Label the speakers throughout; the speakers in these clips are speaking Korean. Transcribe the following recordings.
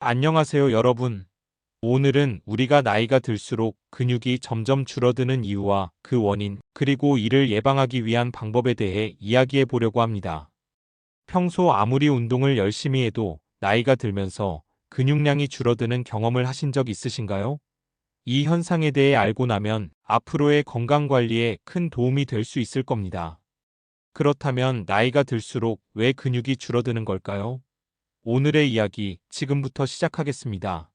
Speaker 1: 안녕하세요, 여러분. 오늘은 우리가 나이가 들수록 근육이 점점 줄어드는 이유와 그 원인, 그리고 이를 예방하기 위한 방법에 대해 이야기해 보려고 합니다. 평소 아무리 운동을 열심히 해도 나이가 들면서 근육량이 줄어드는 경험을 하신 적 있으신가요? 이 현상에 대해 알고 나면 앞으로의 건강 관리에 큰 도움이 될 수 있을 겁니다. 그렇다면 나이가 들수록 왜 근육이 줄어드는 걸까요? 오늘의 이야기 지금부터 시작하겠습니다.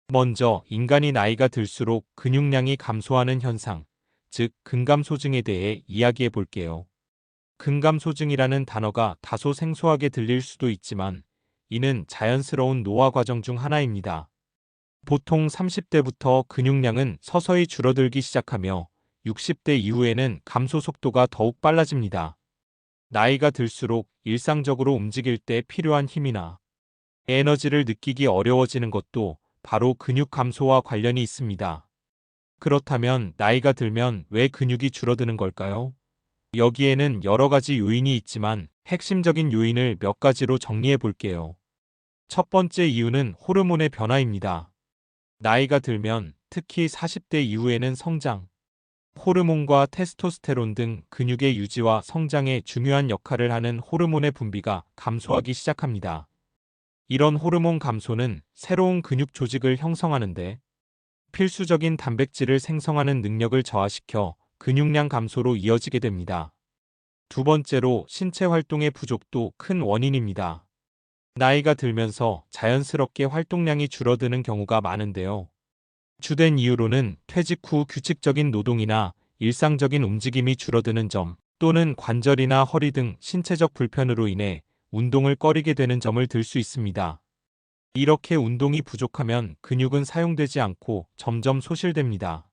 Speaker 1: 먼저 인간이 나이가 들수록 근육량이 감소하는 현상, 즉 근감소증에 대해 이야기해 볼게요. 근감소증이라는 단어가 다소 생소하게 들릴 수도 있지만 이는 자연스러운 노화 과정 중 하나입니다. 보통 30대부터 근육량은 서서히 줄어들기 시작하며 60대 이후에는 감소 속도가 더욱 빨라집니다. 나이가 들수록 일상적으로 움직일 때 필요한 힘이나 에너지를 느끼기 어려워지는 것도 바로 근육 감소와 관련이 있습니다. 그렇다면 나이가 들면 왜 근육이 줄어드는 걸까요? 여기에는 여러 가지 요인이 있지만 핵심적인 요인을 몇 가지로 정리해 볼게요. 첫 번째 이유는 호르몬의 변화입니다. 나이가 들면 특히 40대 이후에는 성장, 호르몬과 테스토스테론 등 근육의 유지와 성장에 중요한 역할을 하는 호르몬의 분비가 감소하기 시작합니다. 이런 호르몬 감소는 새로운 근육 조직을 형성하는데 필수적인 단백질을 생성하는 능력을 저하시켜 근육량 감소로 이어지게 됩니다. 두 번째로 신체 활동의 부족도 큰 원인입니다. 나이가 들면서 자연스럽게 활동량이 줄어드는 경우가 많은데요. 주된 이유로는 퇴직 후 규칙적인 노동이나 일상적인 움직임이 줄어드는 점 또는 관절이나 허리 등 신체적 불편으로 인해 운동을 꺼리게 되는 점을 들 수 있습니다. 이렇게 운동이 부족하면 근육은 사용되지 않고 점점 소실됩니다.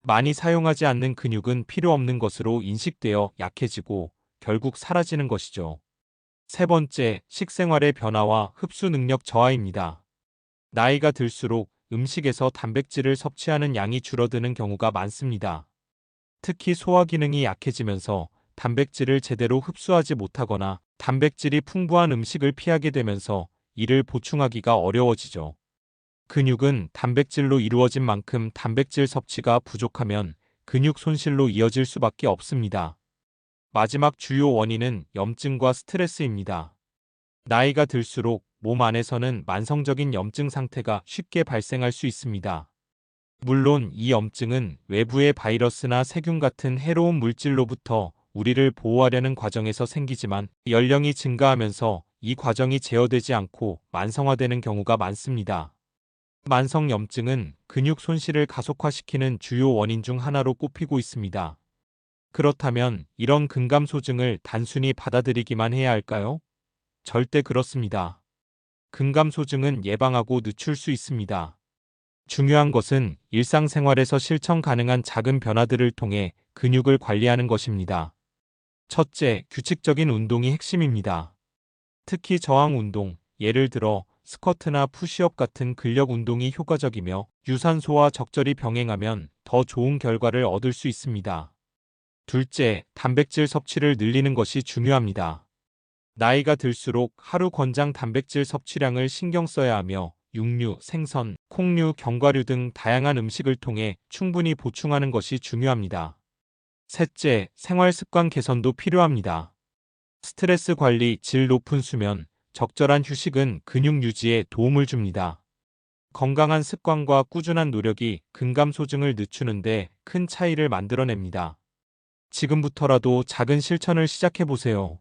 Speaker 1: 많이 사용하지 않는 근육은 필요 없는 것으로 인식되어 약해지고 결국 사라지는 것이죠. 세 번째, 식생활의 변화와 흡수 능력 저하입니다. 나이가 들수록 음식에서 단백질을 섭취하는 양이 줄어드는 경우가 많습니다. 특히 소화 기능이 약해지면서 단백질을 제대로 흡수하지 못하거나 단백질이 풍부한 음식을 피하게 되면서 이를 보충하기가 어려워지죠. 근육은 단백질로 이루어진 만큼 단백질 섭취가 부족하면 근육 손실로 이어질 수밖에 없습니다. 마지막 주요 원인은 염증과 스트레스입니다. 나이가 들수록 몸 안에서는 만성적인 염증 상태가 쉽게 발생할 수 있습니다. 물론 이 염증은 외부의 바이러스나 세균 같은 해로운 물질로부터 우리를 보호하려는 과정에서 생기지만 연령이 증가하면서 이 과정이 제어되지 않고 만성화되는 경우가 많습니다. 만성 염증은 근육 손실을 가속화시키는 주요 원인 중 하나로 꼽히고 있습니다. 그렇다면 이런 근감소증을 단순히 받아들이기만 해야 할까요? 절대 그렇습니다. 근감소증은 예방하고 늦출 수 있습니다. 중요한 것은 일상생활에서 실천 가능한 작은 변화들을 통해 근육을 관리하는 것입니다. 첫째, 규칙적인 운동이 핵심입니다. 특히 저항 운동, 예를 들어 스쿼트나 푸시업 같은 근력 운동이 효과적이며 유산소와 적절히 병행하면 더 좋은 결과를 얻을 수 있습니다. 둘째, 단백질 섭취를 늘리는 것이 중요합니다. 나이가 들수록 하루 권장 단백질 섭취량을 신경 써야 하며 육류, 생선, 콩류, 견과류 등 다양한 음식을 통해 충분히 보충하는 것이 중요합니다. 셋째, 생활 습관 개선도 필요합니다. 스트레스 관리, 질 높은 수면, 적절한 휴식은 근육 유지에 도움을 줍니다. 건강한 습관과 꾸준한 노력이 근감소증을 늦추는데 큰 차이를 만들어냅니다. 지금부터라도 작은 실천을 시작해보세요.